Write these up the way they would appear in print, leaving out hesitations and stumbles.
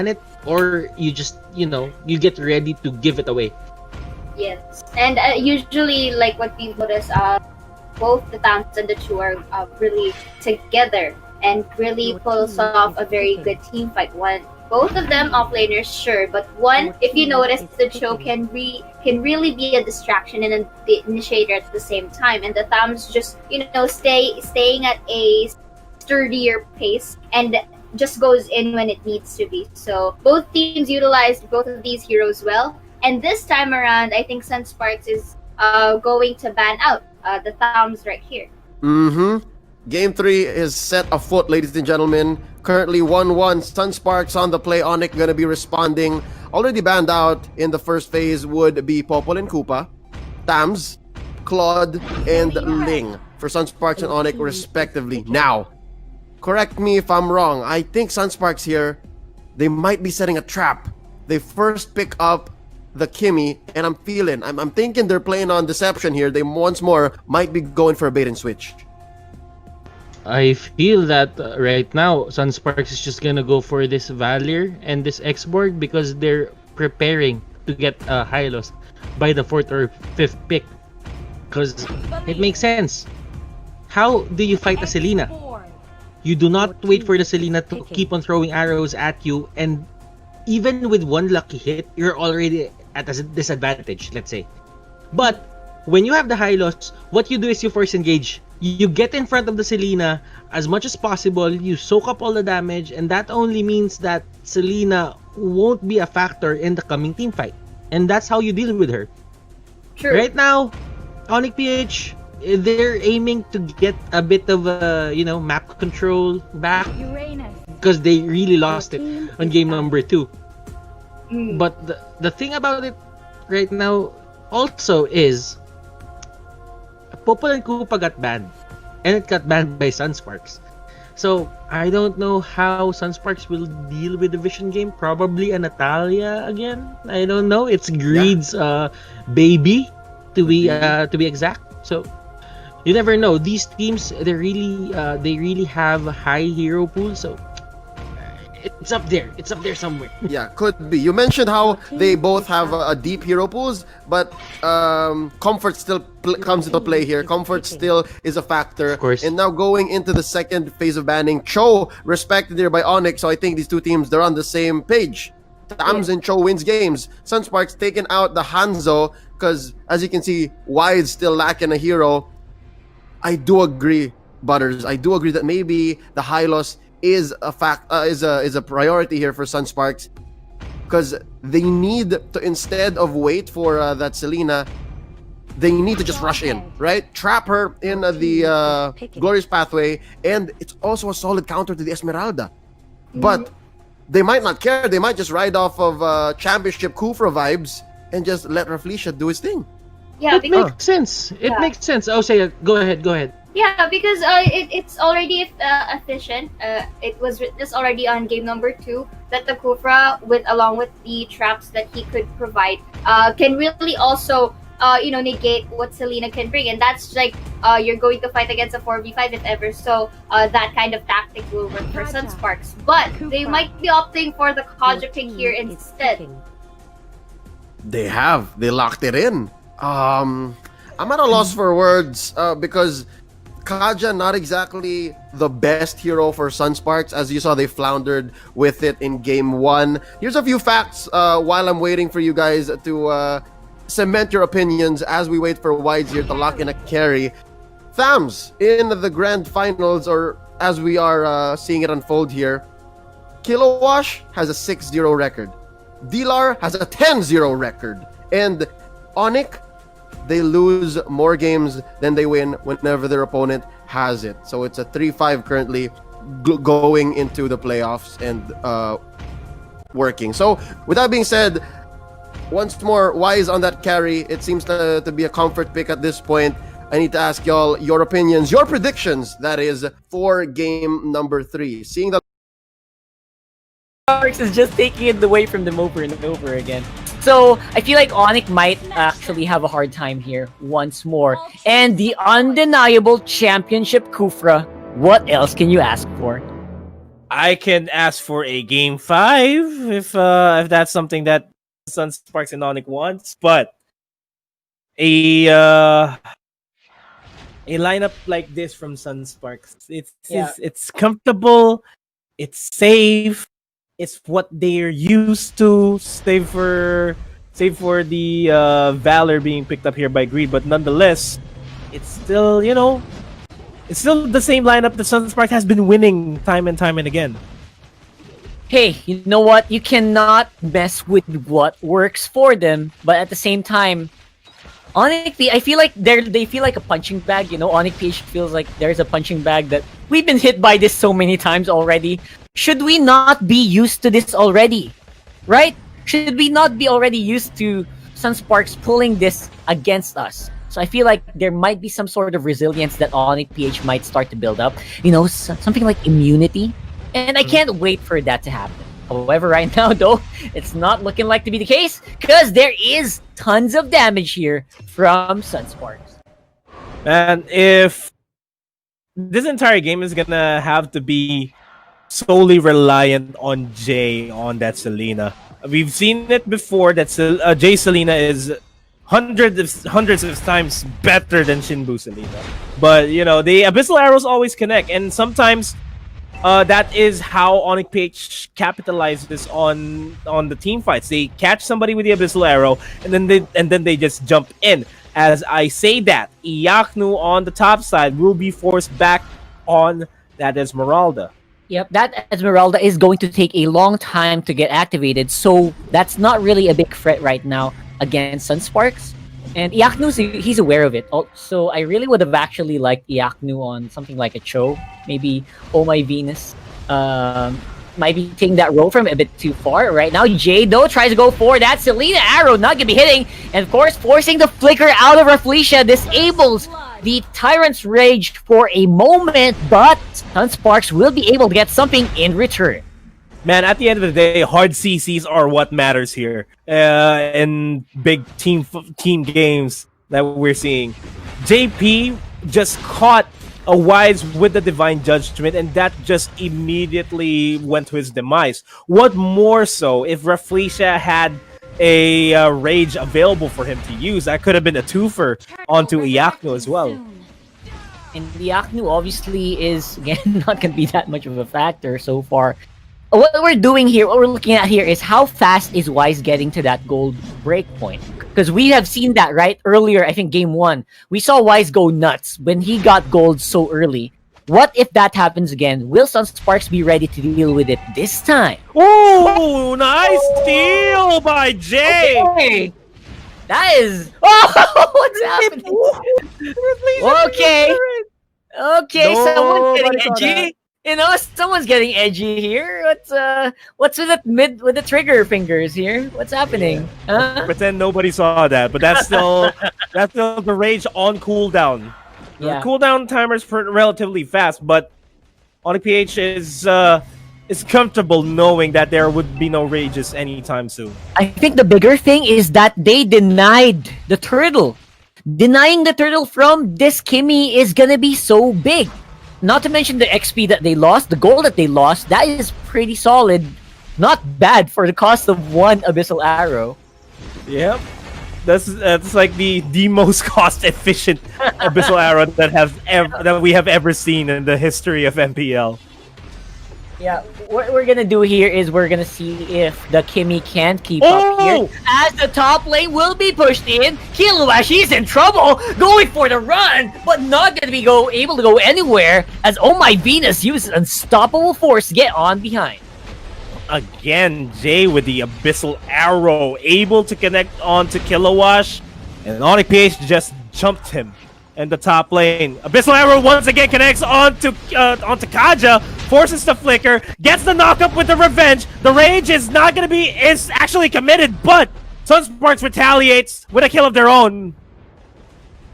it, or you just, you get ready to give it away. Yes, and usually, like what we've noticed, both the Tams and the Chu are really together and really pulls off a very good team fight. One, both of them offlaners, sure, but one, if you notice, the Chu can really be a distraction and the initiator at the same time, and the Tams just staying at a sturdier pace and just goes in when it needs to be. So both teams utilized both of these heroes well. And this time around, I think SUNSPARKS is going to ban out the Thumbs right here. Game 3 is set afoot, ladies and gentlemen. Currently 1-1. SUNSPARKS on the play. ONIC going to be responding. Already banned out in the first phase would be Popol and Koopa, Tams, Claude, and Ling for SUNSPARKS and ONIC respectively. Now, correct me if I'm wrong. I think SUNSPARKS here, they might be setting a trap. They first pick up the Kimmy, and I'm thinking they're playing on deception here. They once more might be going for a bait and switch. I feel that right now, SUNSPARKS is just gonna go for this Valier and this X-Borg because they're preparing to get Hylos by the 4th or 5th pick. Because it makes sense. How do you fight a Selena? You do not wait for the Selena to keep on throwing arrows at you, and even with one lucky hit, you're already at a disadvantage, let's say. But when you have the Hylos, what you do is you force engage. You get in front of the Selena as much as possible, you soak up all the damage, and that only means that Selena won't be a factor in the coming team fight. And that's how you deal with her. True. Right now, ONIC PH, they're aiming to get a bit of map control back because they really lost it on game number 2. But the thing about it right now also is Popol and Koopa got banned, and it got banned by SUNSPARKS. So I don't know how SUNSPARKS will deal with the Vision game. Probably a Natalia again. I don't know. It's Greed's baby to be exact. So you never know. These teams, they really have a high hero pool. So it's up there. It's up there somewhere. Yeah, could be. You mentioned how they both have a deep hero pools, but comfort still comes into play here. Comfort still is a factor. Of course. And now going into the second phase of banning, Cho respected here by ONIC, so I think these two teams, they're on the same page. Tams and Cho wins games. SUNSPARKS taking out the Hanzo, because as you can see, Wide's still lacking a hero. I do agree, Butters. I do agree that maybe the Hylos is a priority here for SUNSPARKS, because they need to, instead of wait for that Selena, they need to just rush in, right? Trap her in the Glorious Pathway, and it's also a solid counter to the Esmeralda. But they might not care. They might just ride off of Championship Kufra vibes and just let Rafflesia do his thing. Yeah, It makes sense. It makes sense. Oh, say it. Go ahead. Yeah, because it's already efficient. It was witnessed already on game number 2 that the Kufra, along with the traps that he could provide, can really also negate what Selena can bring, and that's like you're going to fight against a 4v5 if ever. So that kind of tactic will work for SUNSPARKS, but they might be opting for the Kaja pick here instead. They locked it in. I'm at a loss for words because Kaja, not exactly the best hero for SUNSPARKS. As you saw, they floundered with it in game 1. Here's a few facts while I'm waiting for you guys to cement your opinions as we wait for Wides here to lock in a carry. Thams in the grand finals, or as we are seeing it unfold here, Kilowash has a 6-0 record. Dilar has a 10-0 record. And ONIC, they lose more games than they win whenever their opponent has it. So it's a 3-5 currently going into the playoffs and working. So with that being said, once more, Wise on that carry. It seems to be a comfort pick at this point. I need to ask y'all your opinions, your predictions, that is, for game number 3. Seeing that SUNSPARKS is just taking it away from them over and over again. So I feel like ONIC might actually have a hard time here once more. And the undeniable championship Kufra, what else can you ask for? I can ask for a game 5 if that's something that SunSparks and ONIC wants, but a lineup like this from SunSparks, it's comfortable, it's safe, it's what they're used to, save for the Valor being picked up here by Greed, but nonetheless, it's still, it's still the same lineup that SunSparks has been winning time and time and again. Hey, you know what? You cannot mess with what works for them, but at the same time, ONIC PH, I feel like they feel like a punching bag. ONIC PH feels like there's a punching bag that we've been hit by this so many times already. Should we not be used to this already? Right? Should we not be already used to SunSparks pulling this against us? So I feel like there might be some sort of resilience that ONIC PH might start to build up. Something like immunity. And I can't wait for that to happen. However, right now, though, it's not looking like to be the case because there is tons of damage here from SunSparks. And if this entire game is gonna have to be solely reliant on Jay on that Selena. We've seen it before that Jay Selena is hundreds of times better than Shinbu Selena. But the Abyssal Arrows always connect, and sometimes that is how ONIC PH capitalizes on the team fights. They catch somebody with the Abyssal Arrow, and then they just jump in. As I say that, Iaknu on the top side will be forced back on that Esmeralda. Yep, that Esmeralda is going to take a long time to get activated, so that's not really a big threat right now against SunSparks. And Iaknu, he's aware of it. So I really would have actually liked Iaknu on something like a Cho. Maybe Oh My Venus. Might be taking that role from him a bit too far. Right now, Jay, though, tries to go for that Selena arrow. Not going to be hitting. And, of course, forcing the flicker out of Rafflesia disables the Tyrant's Rage for a moment. But SunSparks will be able to get something in return. Man, at the end of the day, hard CCs are what matters here. In big team games that we're seeing. JP just caught a Wise with the Divine Judgment, and that just immediately went to his demise. What more so if Rafflesia had a Rage available for him to use? That could have been a twofer onto Iaknu as well. And Iaknu obviously is, again, not going to be that much of a factor so far. What we're doing here, what we're looking at here is how fast is Wise getting to that gold breakpoint. Because we have seen that, right? Earlier, I think game 1, we saw Wise go nuts when he got gold so early. What if that happens again? Will SunSparks be ready to deal with it this time? Oh, nice steal by Jay! Okay. That is... Oh, what's happening? Okay, someone's getting edgy. Someone's getting edgy here. What's with the trigger fingers here? What's happening? Huh? Pretend nobody saw that, but that's still the Rage on cooldown. Yeah. The cooldown timer's relatively fast, but ONIC PH is comfortable knowing that there would be no Rages anytime soon. I think the bigger thing is that they denied the turtle. Denying the turtle from this Kimmy is gonna be so big. Not to mention the XP that they lost, the gold that they lost, that is pretty solid. Not bad for the cost of one Abyssal Arrow. Yep. That's like the most cost-efficient Abyssal Arrow that we have ever seen in the history of MPL. Yeah, what we're gonna do here is we're gonna see if the Kimmy can keep up here. As the top lane will be pushed in, Kilowash, he's in trouble, going for the run, but not gonna be able to go anywhere as Oh My Venus uses Unstoppable Force to get on behind. Again, Jay with the Abyssal Arrow, able to connect onto Kilowash, and ONIC PH just jumped him in the top lane. Abyssal Arrow once again connects onto Kaja, forces the flicker, gets the knockup with the revenge. The Rage is actually committed, but SunSparks retaliates with a kill of their own.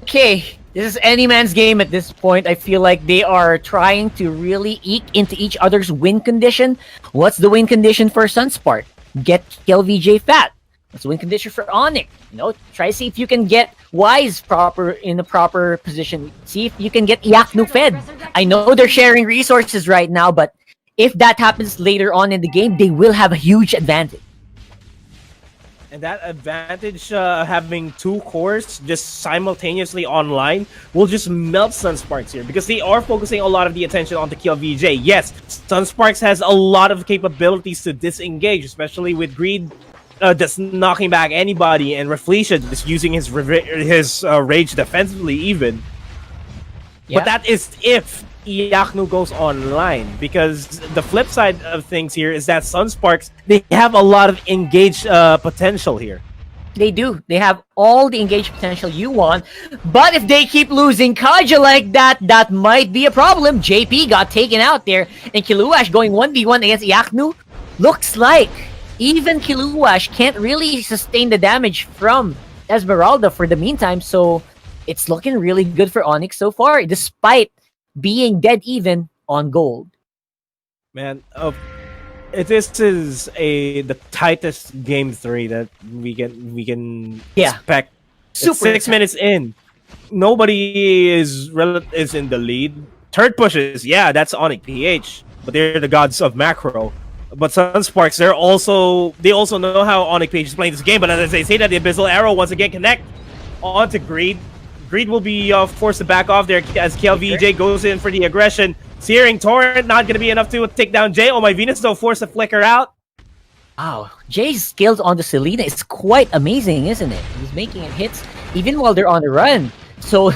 Okay, this is any man's game at this point. I feel like they are trying to really eke into each other's win condition. What's the win condition for SunSpark? Get kill VJ fat. What's the win condition for ONIC? Try to see if you can get Wise in the proper position. See if you can get Iaknu fed. I know they're sharing resources right now, but if that happens later on in the game, they will have a huge advantage. And that advantage, having two cores just simultaneously online, will just melt SUNSPARKS here because they are focusing a lot of the attention on the kill VJ. Yes, SUNSPARKS has a lot of capabilities to disengage, especially with Greed just knocking back anybody, and Reflecia just using his rage defensively even. Yeah. But that is if Iaknu goes online, because the flip side of things here is that SUNSPARKS, they have a lot of engaged potential here. They do. They have all the engaged potential you want. But if they keep losing Kaja like that, that might be a problem. JP got taken out there, and Kiluash going 1v1 against Iaknu. Looks like even Kiluash can't really sustain the damage from Esmeralda for the meantime, so it's looking really good for ONIC so far, despite being dead even on gold. Man, this is the tightest game 3 that we can expect. Super 6 minutes in, nobody is in the lead. Turret pushes, yeah, that's ONIC PH, but they're the gods of macro. But SUNSPARKS, they also know how ONIC PH is playing this game. But as they say that, the Abyssal Arrow once again connect onto Greed. Greed will be forced to back off there as KLVJ goes in for the aggression. Searing Torrent not going to be enough to take down Jay. Oh my Venus, though, forced to flicker out. Wow, Jay's skills on the Selena is quite amazing, isn't it? He's making hits even while they're on the run. So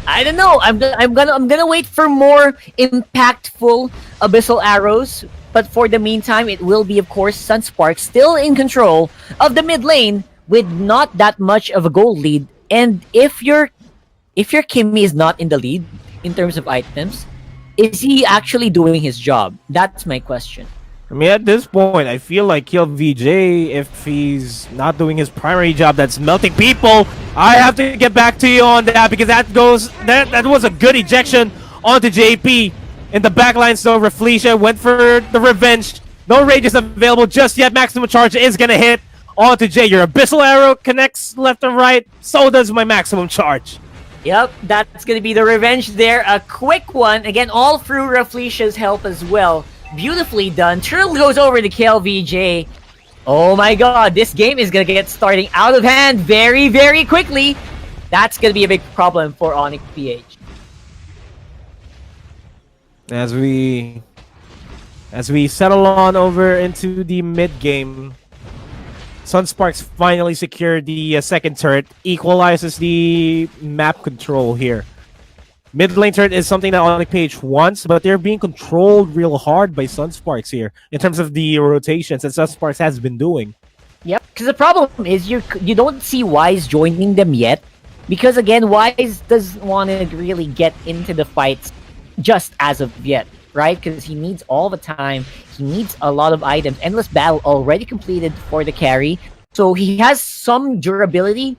I don't know. I'm gonna wait for more impactful Abyssal Arrows. But for the meantime, it will be, of course, SUNSPARKS still in control of the mid lane with not that much of a gold lead. And if your Kimmy is not in the lead in terms of items, is he actually doing his job? That's my question. I mean, at this point, I feel like KLVJ, if he's not doing his primary job, that's melting people. I have to get back to you on that because that was a good ejection onto JP. In the backlines, though, Reflecia went for the revenge. No rage is available just yet. Maximum charge is going to hit onto Jay. Your Abyssal Arrow connects left and right. So does my maximum charge. Yep, that's going to be the revenge there. A quick one. Again, all through Reflecia's help as well. Beautifully done. Trill goes over to KLVJ. Oh my god, this game is going to get starting out of hand very, very quickly. That's going to be a big problem for ONIC PH. As we settle on over into the mid game, SUNSPARKS finally secured the second turret, equalizes the map control here. Mid lane turret is something that ONIC PH wants, but they're being controlled real hard by SUNSPARKS here in terms of the rotations that SUNSPARKS has been doing. Yep, because the problem is you don't see Wise joining them yet, because again, Wise doesn't want to really get into the fights just as of yet, right? Because he needs all the time, he needs a lot of items. Endless Battle already completed for the carry, so he has some durability,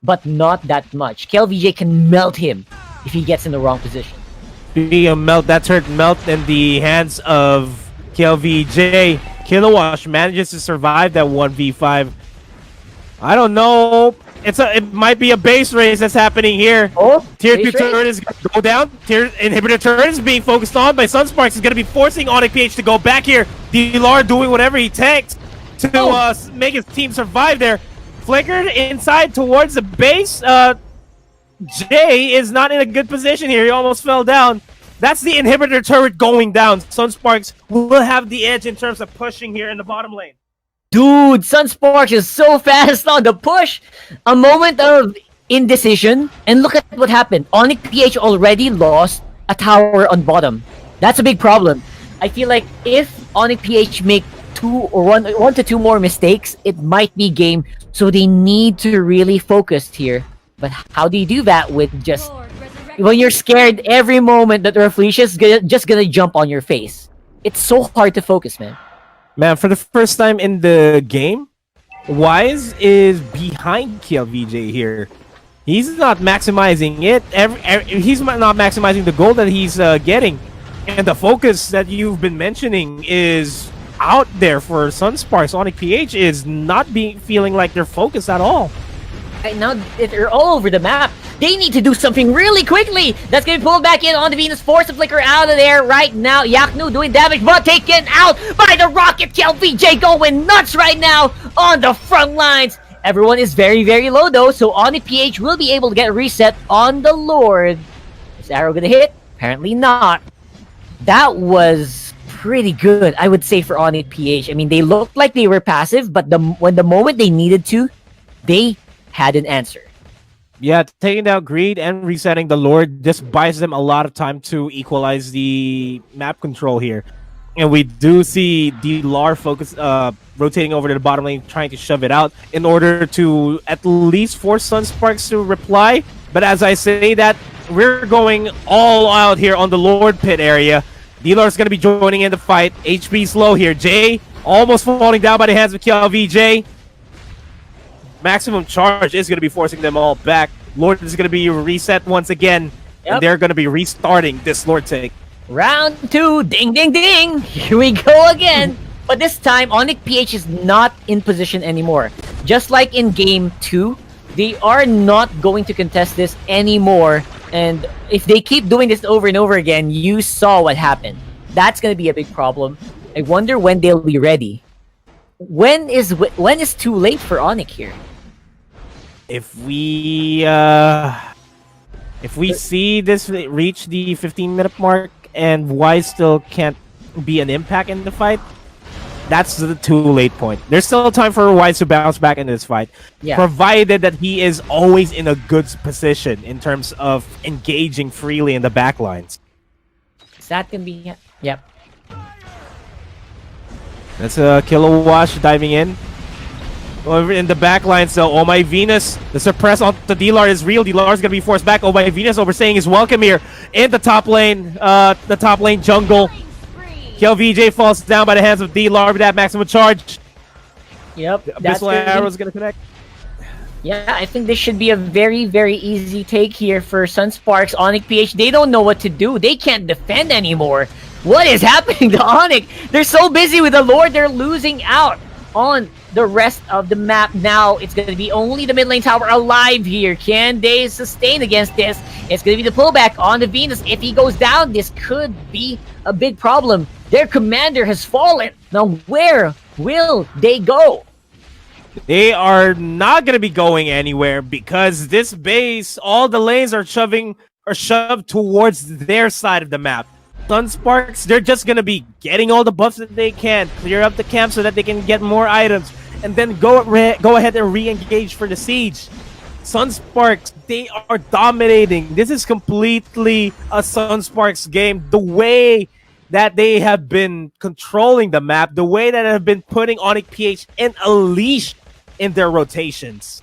but not that much. KLVJ can melt him if he gets in the wrong position. That turret melt in the hands of KLVJ. Kilowash manages to survive that 1v5. I don't know. It might be a base race that's happening here. Oh, Tier 2 turret is going to go down. Tier inhibitor turret is being focused on by SUNSPARKS. Is going to be forcing ONIC PH to go back here. Dilar doing whatever he takes to make his team survive there. Flickered inside towards the base. Jay is not in a good position here. He almost fell down. That's the inhibitor turret going down. SUNSPARKS will have the edge in terms of pushing here in the bottom lane. Dude, SUNSPARKS is so fast on the push. A moment of indecision, and look at what happened. ONIC PH already lost a tower on bottom. That's a big problem. I feel like if ONIC PH make one to two more mistakes, it might be game. So they need to really focus here. But how do you do that with just when you're scared every moment that Reflecia is just gonna jump on your face? It's so hard to focus, man. Man, for the first time in the game, Wise is behind KLVJ here. He's not maximizing it. He's not maximizing the goal that he's getting. And the focus that you've been mentioning is out there for SUNSPARKS. ONIC PH is not feeling like they're focused at all. Right now, they're all over the map. They need to do something really quickly. That's gonna be pulled back in on the Venus. Force the flicker out of there right now. Yaknu doing damage, but taken out by the rocket kill. VJ going nuts right now on the front lines. Everyone is very, very low though, so ONIC PH will be able to get a reset on the Lord. Is Arrow gonna hit? Apparently not. That was pretty good, I would say, for ONIC PH. I mean, they looked like they were passive, but when the moment they needed to, they had an answer. Yeah, taking down Greed and resetting the Lord just buys them a lot of time to equalize the map control here. And we do see D-Lar focus, rotating over to the bottom lane, trying to shove it out in order to at least force SUNSPARKS to reply. But as I say that, we're going all out here on the Lord pit area. D-Lar is going to be joining in the fight. HP's low here. Jay almost falling down by the hands of KLVJ. Maximum charge is going to be forcing them all back. Lord is going to be reset once again. Yep. And they're going to be restarting this Lord take. Round 2, ding ding ding! Here we go again! But this time, ONIC PH is not in position anymore. Just like in Game 2, they are not going to contest this anymore. And if they keep doing this over and over again, you saw what happened. That's going to be a big problem. I wonder when they'll be ready. When is too late for ONIC here? If we see this reach the 15-minute mark and Wise still can't be an impact in the fight, that's the too late point. There's still time for Wise to bounce back in this fight, provided that he is always in a good position in terms of engaging freely in the backlines. Is that gonna be? Yep. That's a Kilowash diving in. Over in the backlines, so Oh My Venus, the suppress onto D-Lar is real. D-Lar is gonna be forced back. Oh My Venus overstaying his welcome here in the top lane jungle. KLVJ falls down by the hands of D-Lar with that maximum charge. Yep. Abyssal Arrow is gonna connect. Yeah, I think this should be a very, very easy take here for SUNSPARKS. ONIC PH, they don't know what to do. They can't defend anymore. What is happening to ONIC? They're so busy with the Lord, they're losing out on the rest of the map. Now it's going to be only the mid lane tower alive here. Can they sustain against this? It's going to be the pullback on the Venus. If he goes down, this could be a big problem. Their commander has fallen. Now where will they go? They are not going to be going anywhere because this base, all the lanes are shoved towards their side of the map. SUNSPARKS, they're just going to be getting all the buffs that they can, clear up the camp so that they can get more items, and then go ahead and re-engage for the siege. SUNSPARKS, they are dominating. This is completely a SUNSPARKS game. The way that they have been controlling the map, the way that they have been putting ONIC PH in a leash in their rotations.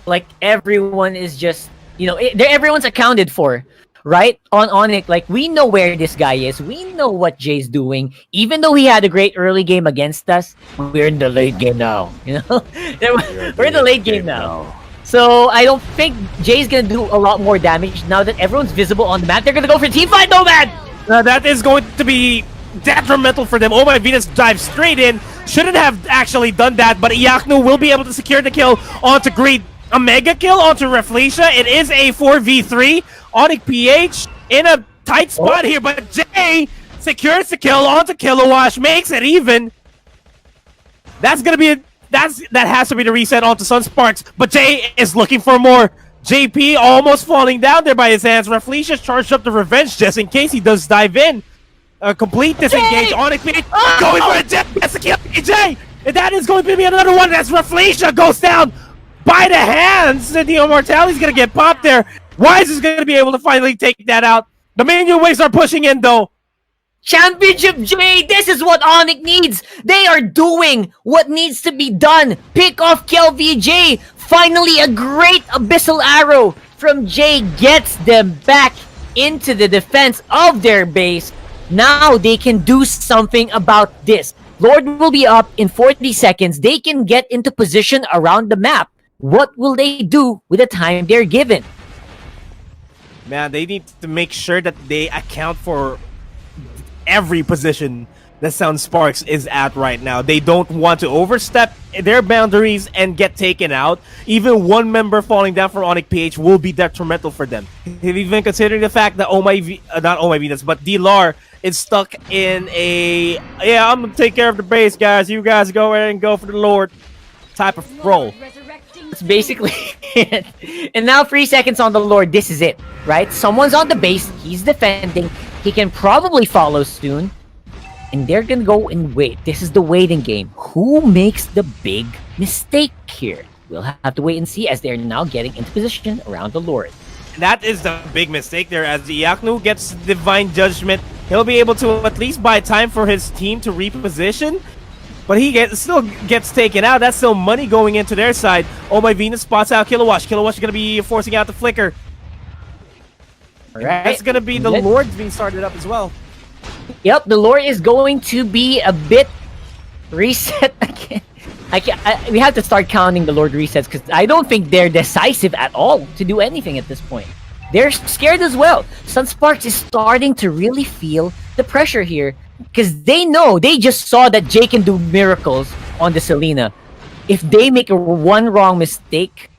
Like everyone is just, everyone's accounted for. Right? On ONIC, like, we know where this guy is. We know what Jay's doing. Even though he had a great early game against us, we're in the late game now. We're in the late game now. So I don't think Jay's gonna do a lot more damage now that everyone's visible on the map. They're gonna go for team fight, Nomad! That is going to be detrimental for them. Oh My Venus dives straight in. Shouldn't have actually done that, but Iaknu will be able to secure the kill onto Greed. A mega kill onto Reflecia. It is a 4v3. ONIC PH in a tight spot here, but Jay secures the kill onto Kilowash, makes it even. That has to be the reset onto SUNSPARKS, but Jay is looking for more. JP almost falling down there by his hands. Reflecia's charged up the revenge just in case he does dive in. A complete disengage. ONIC PH going for a jet. That's the kill. Jay, and that is going to be another one. That's Reflecia goes down by the hands. And the Immortality's gonna get popped there. Wise is going to be able to finally take that out. The minion waves are pushing in, though. Championship J, this is what ONIC needs. They are doing what needs to be done. Pick off KLVJ. Finally, a great Abyssal Arrow from Jay gets them back into the defense of their base. Now they can do something about this. Lord will be up in 40 seconds. They can get into position around the map. What will they do with the time they're given? Man, they need to make sure that they account for every position that SUNSPARKS is at right now. They don't want to overstep their boundaries and get taken out. Even one member falling down for ONIC PH will be detrimental for them. Even considering the fact that not Oh My Venus, but D-Lar is stuck in a, yeah, I'm gonna take care of the base, guys. You guys go ahead and go for the Lord type of role. That's basically it. And now 3 seconds on the Lord. This is it, right? Someone's on the base. He's defending. He can probably follow soon. And they're gonna go and wait. This is the waiting game. Who makes the big mistake here? We'll have to wait and see as they're now getting into position around the Lord. That is the big mistake there. As Iaknu gets Divine Judgment, he'll be able to at least buy time for his team to reposition. But he still gets taken out. That's still money going into their side. Oh My Venus spots out Kilowash. Kilowash is going to be forcing out the flicker. All right. That's going to be the Lord being started up as well. Yep, the Lord is going to be a bit reset again. We have to start counting the Lord resets because I don't think they're decisive at all to do anything at this point. They're scared as well. SUNSPARKS is starting to really feel the pressure here because they know, they just saw that Jay can do miracles on the Selena. If they make one wrong mistake,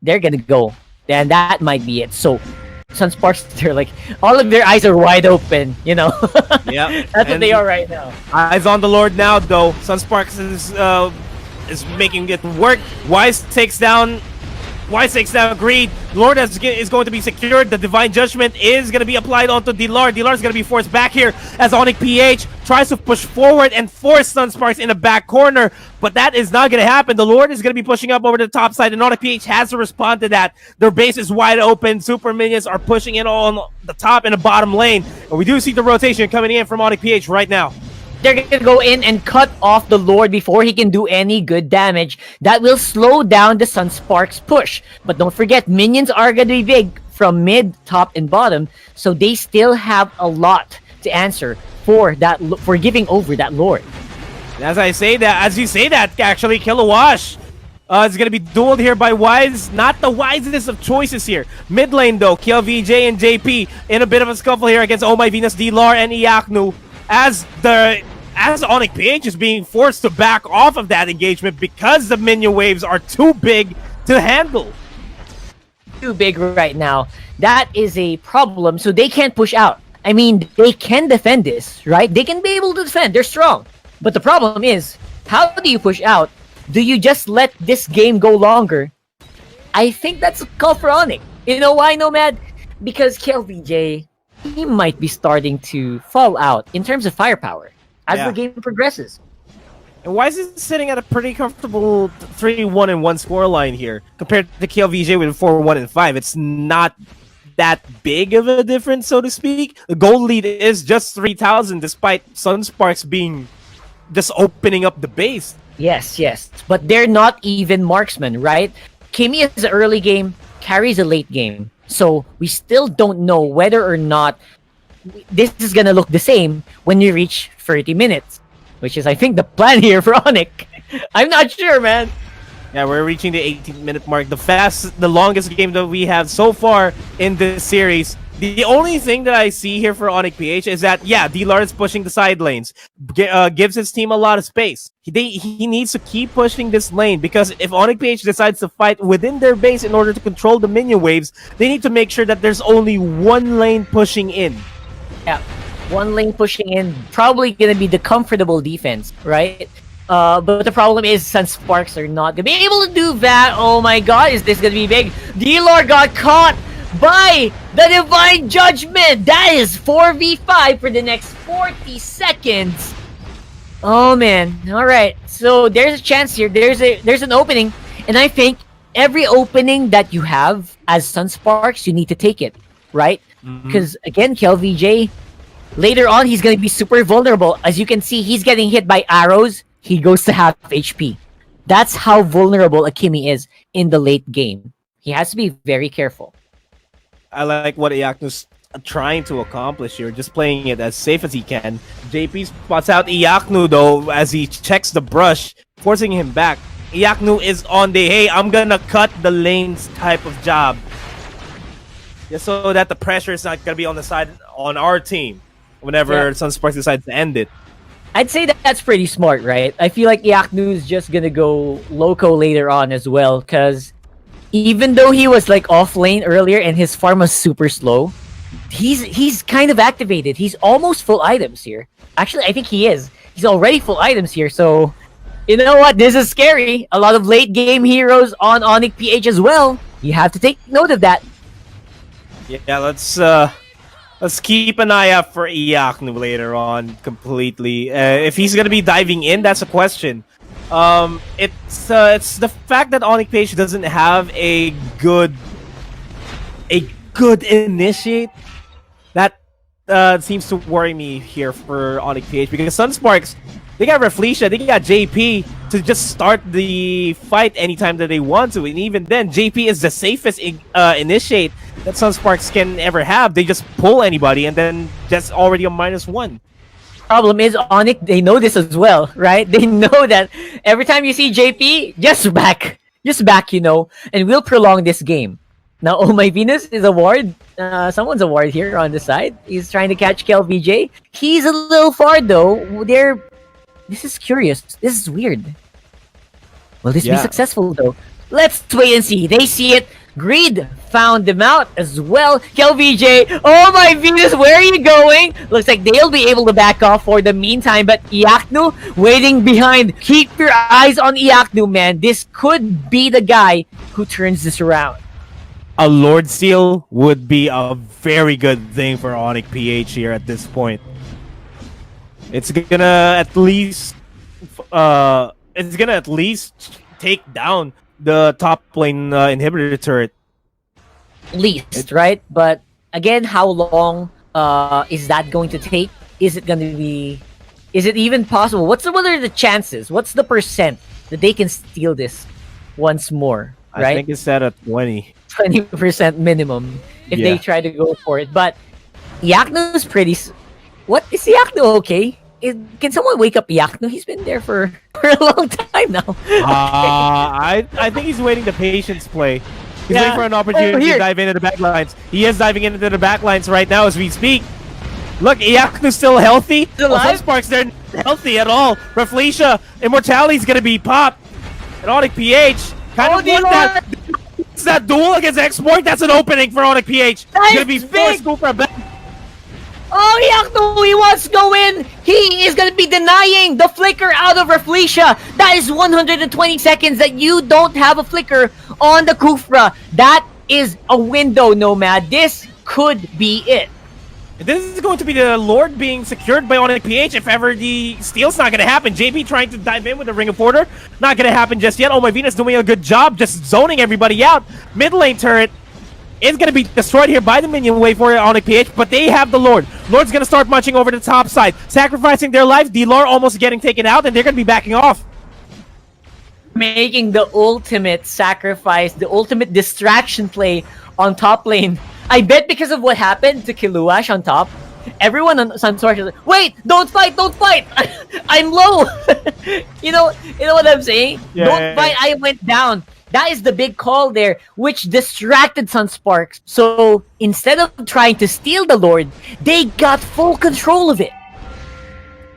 they're gonna go. And that might be it. So SUNSPARKS, they're like, all of their eyes are wide open, you know? Yeah. That's what they are right now. Eyes on the Lord now, though. SUNSPARKS is making it work. Wise takes down Greed. Lord is going to be secured. The Divine Judgment is going to be applied onto D-Lar. D-Lar is going to be forced back here as ONIC PH tries to push forward and force SUNSPARKS in the back corner. But that is not going to happen. The Lord is going to be pushing up over the top side, and ONIC PH has to respond to that. Their base is wide open. Super Minions are pushing in on the top and the bottom lane. And we do see the rotation coming in from ONIC PH right now. They're gonna go in and cut off the Lord before he can do any good damage. That will slow down the SUNSPARKS push. But don't forget, minions are gonna be big from mid, top, and bottom, so they still have a lot to answer for giving over that Lord. And as you say that, actually, Kilowash is gonna be dueled here by Wise. Not the wisest of choices here. Mid lane though, KLVJ and JP in a bit of a scuffle here against Oh My Venus, D-Lar, and Iaknu. As ONIC PH is being forced to back off of that engagement because the minion waves are too big to handle. Too big right now. That is a problem, so they can't push out. I mean, they can defend this, right? They can be able to defend. They're strong. But the problem is, how do you push out? Do you just let this game go longer? I think that's a call for ONIC. You know why, Nomad? Because KLVJ, he might be starting to fall out in terms of firepower as the game progresses. And Wise is sitting at a pretty comfortable 3-1 and 1 scoreline here compared to KLVJ with 4-1 and 5. It's not that big of a difference, so to speak. The goal lead is just 3,000 despite SUNSPARKS being just opening up the base. Yes. But they're not even marksmen, right? Kimi is an early game, carries a late game. So we still don't know whether or not this is gonna look the same when you reach 30 minutes, which is, I think, the plan here for ONIC. I'm not sure, man. Yeah, we're reaching the 18-minute mark, the longest game that we have so far in this series. The only thing that I see here for ONIC PH is that, D-Lar is pushing the side lanes, gives his team a lot of space. He needs to keep pushing this lane because if ONIC PH decides to fight within their base in order to control the minion waves, they need to make sure that there's only one lane pushing in. Yeah, one lane pushing in, probably gonna be the comfortable defense, right? But the problem is SUNSPARKS are not gonna be able to do that. Oh my god, is this gonna be big? D-Lar got caught by the Divine Judgment. That is 4v5 for the next 40 seconds. Oh man. Alright. So there's a chance here. There's an opening. And I think every opening that you have as SUNSPARKS, you need to take it. Right? Because again, KLVJ, later on he's gonna be super vulnerable. As you can see, he's getting hit by arrows. He goes to half HP. That's how vulnerable Akimi is in the late game. He has to be very careful. I like what Iaknu's trying to accomplish here, just playing it as safe as he can. JP spots out Iaknu though as he checks the brush, forcing him back. Iaknu is on the, hey, I'm gonna cut the lanes type of job. Just so that the pressure is not gonna be on our team whenever SUNSPARKS decides to end it. I'd say that that's pretty smart, right? I feel like Yaknu's just gonna go loco later on as well, because even though he was like off lane earlier and his farm was super slow, he's kind of activated. He's almost full items here. Actually, I think he is. He's already full items here, so you know what? This is scary. A lot of late game heroes on ONIC PH as well. You have to take note of that. Yeah, let's keep an eye out for Iaknu later on completely. If he's gonna be diving in, that's a question. It's the fact that ONIC PH doesn't have a good initiate that seems to worry me here for ONIC PH, because SUNSPARKS, they got Reflecia, they got JP to just start the fight anytime that they want to, and even then, JP is the safest initiate that SUNSPARKS can ever have. They just pull anybody, and then that's already a -1. Problem is, ONIC, they know this as well, right? They know that every time you see JP, just back, and we'll prolong this game. Now, oh my Venus is a ward. Someone's a ward here on the side. He's trying to catch KelVJ. He's a little far though. This is curious. This is weird. Will this be successful though? Let's wait and see. They see it. Greed found them out as well. KelVJ, oh my Venus, where are you going? Looks like they'll be able to back off for the meantime, but Iaknu waiting behind. Keep your eyes on Iaknu, man. This could be the guy who turns this around. A Lord Seal would be a very good thing for ONIC PH here at this point. It's gonna at least take down the top lane inhibitor turret. Least, right? But again, how long is that going to take? Is it even possible? What are the chances? What's the percent that they can steal this once more? Right? I think it's set at 20% minimum if they try to go for it. But Yaknu's pretty. What is Yaknu okay? Can someone wake up Yaknu? He's been there for a long time now. I think he's waiting the patience play. He's waiting for an opportunity to dive into the backlines. He is diving into the backlines right now as we speak. Look, Yaknu's still healthy. SUNSPARKS, they're not healthy at all. Reflecia, Immortality's gonna be popped. And ONIC PH kind of won that. It's that duel against Export. That's an opening for ONIC PH. He's gonna be forced to go back. Oh, Yaknu, he wants to go in. He is going to be denying the flicker out of Reflecia. That is 120 seconds that you don't have a flicker on the Kufra. That is a window, Nomad. This could be it. This is going to be the Lord being secured by ONIC PH if ever the steal's not going to happen. JP trying to dive in with the Ring of Order. Not going to happen just yet. Oh my Venus doing a good job just zoning everybody out. Mid lane turret is going to be destroyed here by the minion wave for ONIC PH, but they have the Lord. Lord's going to start munching over the top side, sacrificing their life. D-Lore almost getting taken out, and they're going to be backing off. Making the ultimate sacrifice, the ultimate distraction play on top lane. I bet because of what happened to Kiluash on top, everyone on SUNSPARKS is like, wait, don't fight! I'm low! you know what I'm saying? Don't fight, I went down. That is the big call there, which distracted SUNSPARKS. So instead of trying to steal the Lord, they got full control of it.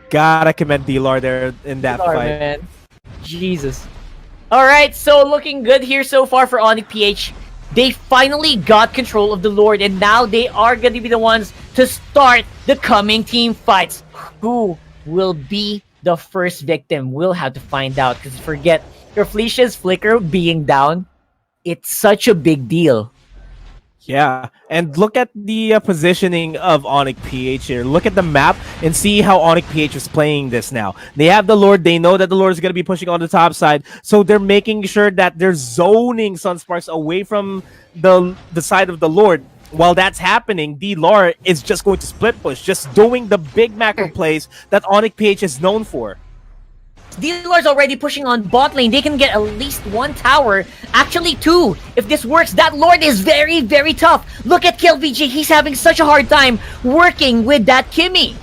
Gotta commend D-Lore there in that fight. Man. Jesus. Alright, so looking good here so far for ONIC PH. They finally got control of the Lord, and now they are going to be the ones to start the coming team fights. Who will be the first victim? We'll have to find out, because forget Reflecia's flicker being down. It's such a big deal. Yeah, and look at the positioning of ONIC PH here. Look at the map and see how ONIC PH is playing this now. They have the Lord. They know that the Lord is going to be pushing on the top side, so they're making sure that they're zoning SUNSPARKS away from the side of the Lord. While that's happening, D-Lore is just going to split push, just doing the big macro plays that ONIC PH is known for. D-Lore's already pushing on bot lane. They can get at least one tower. Actually, two. If this works, that Lord is very, very tough. Look at KelVJ. He's having such a hard time working with that Kimmy.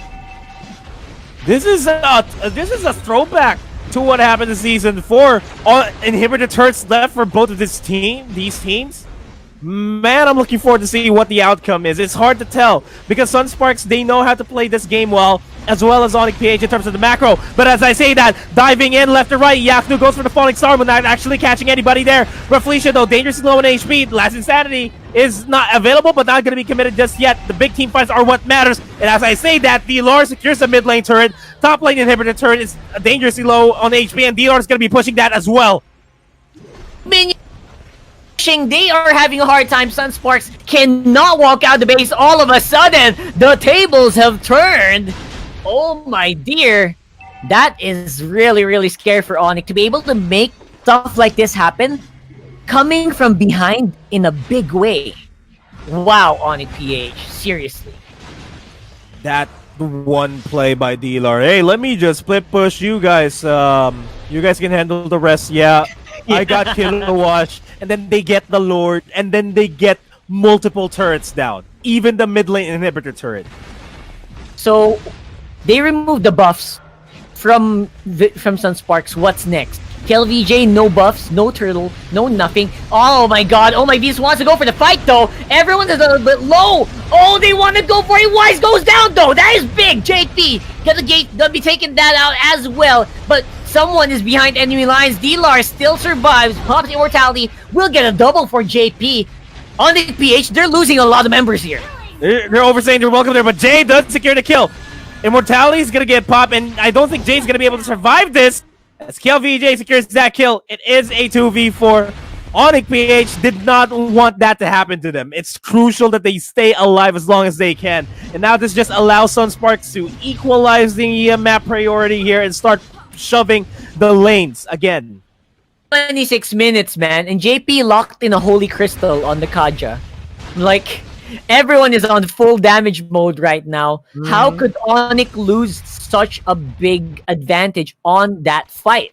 This is a throwback to what happened in Season 4. All inhibitor turrets left for both of these teams. Man, I'm looking forward to see what the outcome is. It's hard to tell because SUNSPARKS, they know how to play this game well. as well as ONIC PH in terms of the macro. But as I say that, diving in left and right, Yaknu goes for the Falling Star, but not actually catching anybody there. Rafflesia, though, dangerously low in HP. Last Insanity is not available, but not going to be committed just yet. The big team fights are what matters. And as I say that, D-Lore secures the mid lane turret. Top lane inhibitor turret is dangerously low on HP, and D-Lore is going to be pushing that as well. They are having a hard time. SUNSPARKS cannot walk out the base. All of a sudden, the tables have turned. Oh my dear. That is really, really scary for ONIC to be able to make stuff like this happen coming from behind in a big way. Wow, ONIC PH. Seriously. That one play by D-Lore. Hey, let me just split push you guys. You guys can handle the rest. Yeah. I got Kilowatt, and then they get the Lord, and then they get multiple turrets down. Even the mid lane inhibitor turret. So, they removed the buffs from SUNSPARKS. What's next? KLVJ, no buffs, no turtle, no nothing. Oh my god, oh my Beast wants to go for the fight though. Everyone is a little bit low. Oh, they want to go for it. Wise goes down though. That is big. JP, gonna be taking that out as well. But someone is behind enemy lines. D-Lore still survives. Pops Immortality will get a double for JP. On the PH, they're losing a lot of members here. They're overstaying their welcome there, but Jay does secure the kill. Immortality is gonna get popped, and I don't think Jay's gonna be able to survive this. As KLVJ secures that kill, it is a 2v4. ONIC PH did not want that to happen to them. It's crucial that they stay alive as long as they can. And now this just allows SUNSPARKS to equalize the map priority here and start shoving the lanes again. 26 minutes, man, and JP locked in a Holy Crystal on the Kaja. Like, everyone is on full damage mode right now. How could ONIC lose such a big advantage on that fight?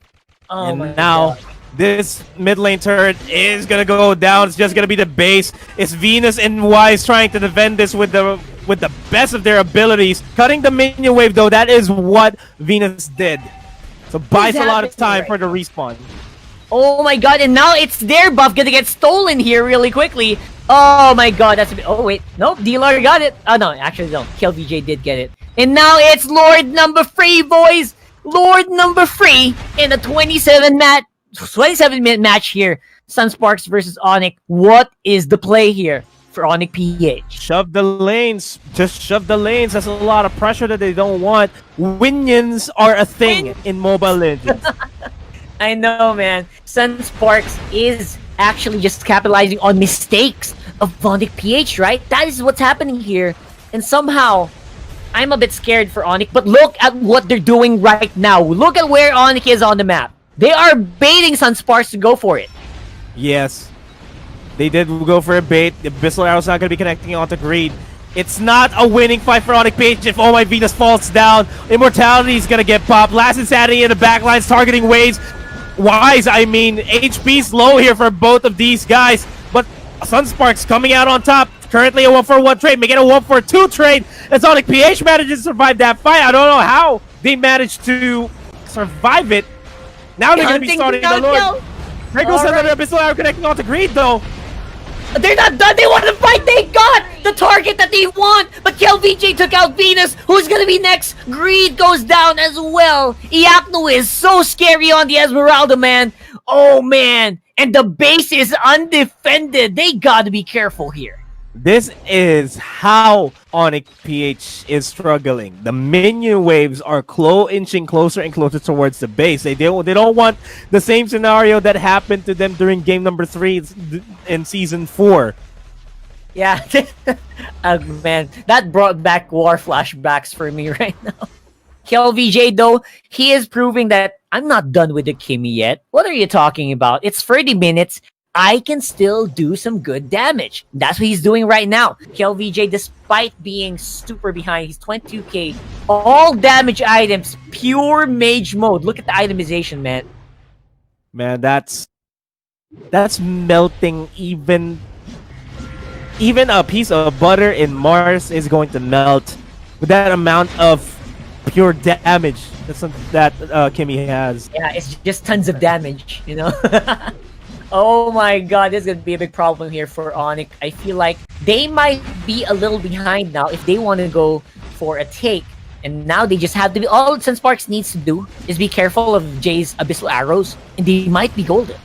Oh and my now, God. this mid lane turret is gonna go down. It's just gonna be the base. It's Venus and Wise trying to defend this with the best of their abilities. Cutting the minion wave, though, that is what Venus did. So buys a lot of time for the respawn. Oh my god, and now it's their buff gonna get stolen here really quickly. Oh my god, that's a bit... Oh wait, nope, D-Lore got it. Oh no, actually no, KLVJ did get it. And now it's Lord number 3, boys! Lord number 3 in a 27-minute match here. SUNSPARKS versus ONIC. What is the play here for ONIC PH? Shove the lanes. Just shove the lanes. That's a lot of pressure that they don't want. Winions are a thing in Mobile Legends. I know, man. SUNSPARKS is actually just capitalizing on mistakes of ONIC PH, right? That is what's happening here. And somehow, I'm a bit scared for ONIC, but look at what they're doing right now. Look at where ONIC is on the map. They are baiting SUNSPARKS to go for it. Yes. They did go for a bait. The Abyssal Arrow's not going to be connecting onto Greed. It's not a winning fight for ONIC PH if Oh My Venus falls down. Immortality is going to get popped. Last Insanity in the backlines targeting Waves. Wise, I mean, HP's low here for both of these guys, but SUNSPARKS coming out on top. Currently a 1-for-1 trade, making a 1-for-2 trade as ONIC PH manages to survive that fight. I don't know how they managed to survive it. Now they're going to be starting the Lord. There goes another Abyssal Arrow connecting onto Greed, though. They're not done. They want to fight. They got the target that they want. But KLVJ took out Venus. Who's going to be next? Greed goes down as well. Iaknu is so scary on the Esmeralda, man. Oh, man. And the base is undefended. They got to be careful here. This is how ONIC PH is struggling. The minion waves are inching closer and closer towards the base. They don't want the same scenario that happened to them during game number 3 in season 4. Yeah, man, that brought back war flashbacks for me right now. KLVJ, though, he is proving that I'm not done with the Kimi yet. What are you talking about? It's 30 minutes. I can still do some good damage. That's what he's doing right now. KLVJ, despite being super behind, he's 22k. All damage items, pure mage mode. Look at the itemization, man. Man, that's melting. Even a piece of butter in Mars is going to melt with that amount of pure damage that Kimi has. Yeah, it's just tons of damage, you know? Oh my god, this is going to be a big problem here for ONIC. I feel like they might be a little behind now if they want to go for a take And now they just have to be. All SUNSPARKS needs to do is be careful of Jay's Abyssal Arrows, and they might be golden.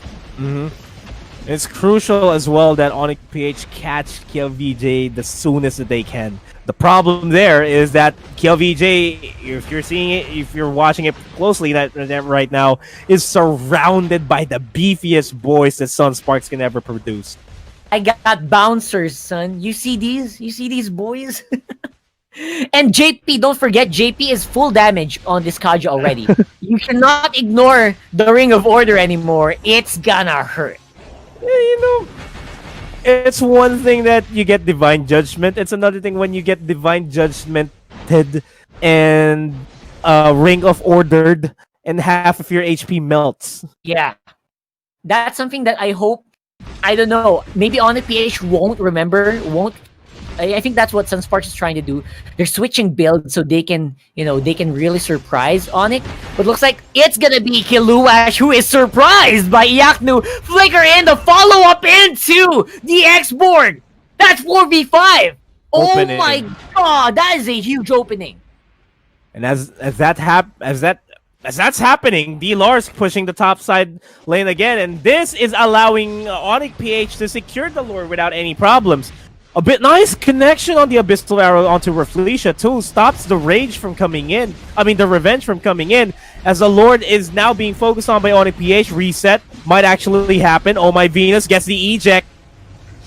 It's crucial as well that ONIC PH catch KLVJ the soonest that they can. The problem there is that KLVJ, if you're seeing it, if you're watching it closely that right now, is surrounded by the beefiest boys that SUNSPARKS can ever produce. I got bouncers, son. You see these? You see these boys? And JP, don't forget, JP is full damage on this Kaja already. You cannot ignore the Ring of Order anymore. It's gonna hurt. Yeah, you know, it's one thing that you get Divine Judgment. It's another thing when you get Divine Judgmented and Ring of Ordered and half of your HP melts. Yeah. That's something that I hope, I don't know, maybe ONIC PH won't. I think that's what SUNSPARKS is trying to do. They're switching builds so they can, they can really surprise ONIC. But looks like it's gonna be Kiluash who is surprised by Iaknu. Flicker in the follow-up into the X-board. That's 4v5. Opening. Oh my god, that is a huge opening. And as that's happening, D-Lars pushing the top side lane again, and this is allowing ONIC PH to secure the Lord without any problems. A bit nice connection on the Abyssal Arrow onto Rafflesia too. Stops the rage from coming in. I mean, the revenge from coming in. As the Lord is now being focused on by ONIC PH. Reset might actually happen. Oh my Venus gets the eject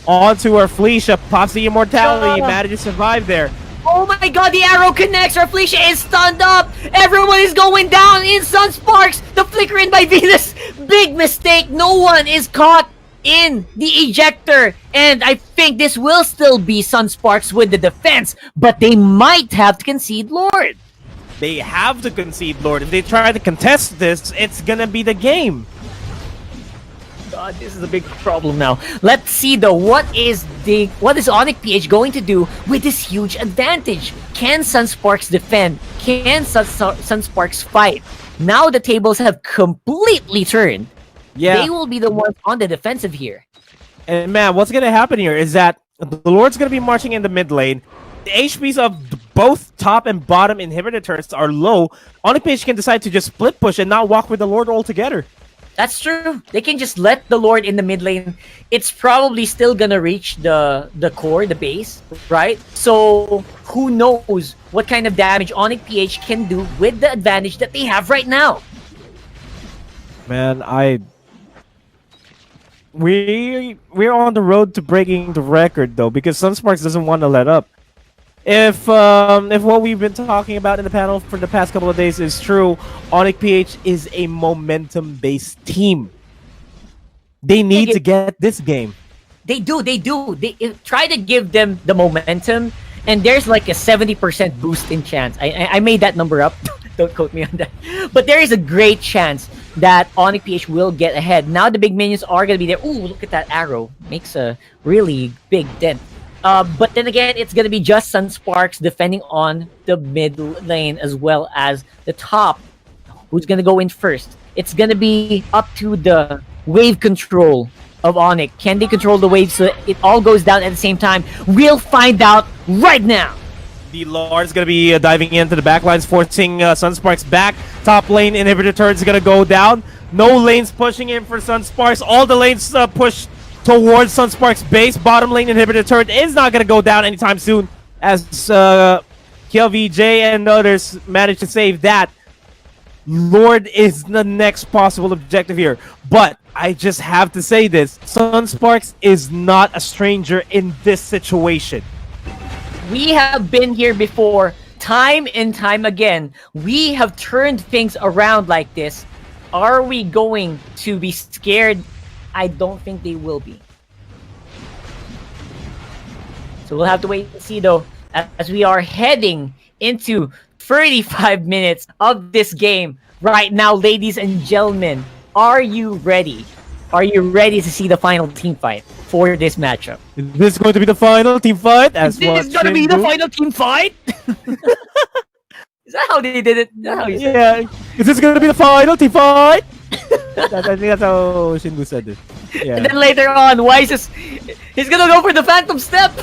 onto Rafflesia. Pops the immortality. Manages to survive there. Oh my god, the arrow connects. Rafflesia is stunned up. Everyone is going down in SUNSPARKS. The flicker in by Venus. Big mistake. No one is caught in the ejector, and I think this will still be SUNSPARKS with the defense, but they might have to concede Lord. They have to concede Lord. If they try to contest this, it's gonna be the game. God, this is a big problem now. Let's see though, what is ONIC PH going to do with this huge advantage? Can SUNSPARKS defend? Can SUNSPARKS fight? Now the tables have completely turned. Yeah. They will be the ones on the defensive here. And man, what's gonna happen here is that the Lord's gonna be marching in the mid lane. The HPs of both top and bottom inhibitor turrets are low. ONIC PH can decide to just split push and not walk with the Lord altogether. That's true. They can just let the Lord in the mid lane. It's probably still gonna reach the core, the base, right? So who knows what kind of damage ONIC PH can do with the advantage that they have right now. Man, we're on the road to breaking the record though, because SUNSPARKS doesn't want to let up. If what we've been talking about in the panel for the past couple of days is true, ONIC PH is a momentum-based team. They need to get this game. They do. They try to give them the momentum, and there's like a 70% boost in chance. I made that number up. Don't quote me on that. But there is a great chance that ONIC PH will get ahead. Now the big minions are going to be there. Ooh, look at that arrow. Makes a really big dent. But then again, it's going to be just SUNSPARKS defending on the mid lane as well as the top. Who's going to go in first? It's going to be up to the wave control of ONIC. Can they control the wave so it all goes down at the same time? We'll find out right now. The Lord's gonna be diving into the backlines, forcing SUNSPARKS back. Top lane inhibitor turret is gonna go down. No lanes pushing in for SUNSPARKS. All the lanes push towards SUNSPARKS base. Bottom lane inhibitor turret is not gonna go down anytime soon, as KLVJ and others manage to save that. Lord is the next possible objective here, but I just have to say this: SUNSPARKS is not a stranger in this situation. We have been here before, time and time again. We have turned things around like this. Are we going to be scared? I don't think they will be. So we'll have to wait and see though, as we are heading into 35 minutes of this game right now, ladies and gentlemen. Are you ready? Are you ready to see the final team fight for this matchup? Is this going to be the final team fight? Is this going to be the final team fight? Is that how they did it? Is that how you said it? Yeah. Is this going to be the final team fight? I think that's how Shingu said it. Yeah. And then later on, Wise is... He's going to go for the Phantom Step!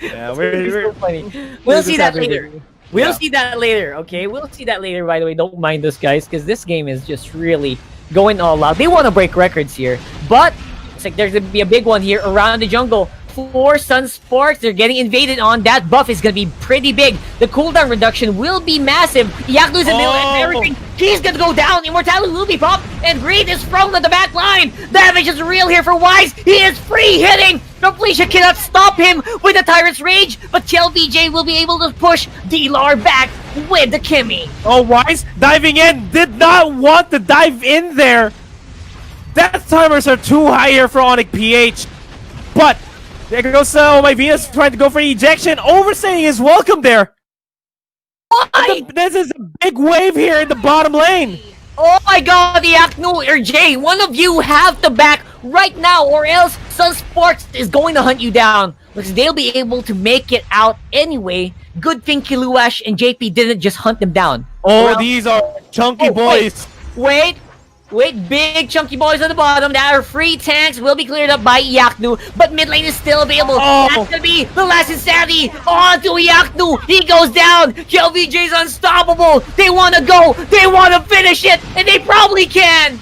Yeah, It's so we're funny. We'll see that Saturday. later. We'll Yeah. see that later, okay? We'll see that later, by the way. Don't mind us, guys, because this game is just really going all out. They want to break records here, but it's like there's going to be a big one here around the jungle. For SUNSPARKS, they're getting invaded on. That buff is going to be pretty big. The cooldown reduction will be massive. Yaknu's in the middle and everything. He's going to go down. Immortality will be popped. And Reed is thrown on the back line. Damage is real here for Wise. He is free hitting. Felicia cannot stop him with the Tyrant's Rage. But LVJ will be able to push D-Lar back with the Kimmy. Oh, Wise diving in. Did not want to dive in there. Death timers are too high here for ONIC PH. But there goes my Venus trying to go for ejection. Overstaying is welcome there. Why? This is a big wave here in the bottom lane. Oh my god, the Yaknu or Jay, one of you have to back right now or else SUNSPARKS is going to hunt you down. Because they'll be able to make it out anyway. Good thing Kiluash and JP didn't just hunt them down. Oh, Or else- these are chunky Oh, boys. Wait, big chunky boys on the bottom that are free tanks will be cleared up by Yaknu, but mid lane is still available. Oh. That's gonna be the last insanity on to Yaknu. He goes down. LVJ's unstoppable. They wanna go, they wanna finish it, and they probably can.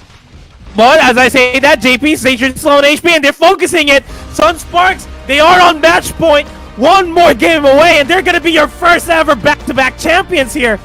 But as I say that, JP's Station slow on HP and they're focusing it. SUNSPARKS, they are on match point. One more game away and they're gonna be your first ever back-to-back champions here.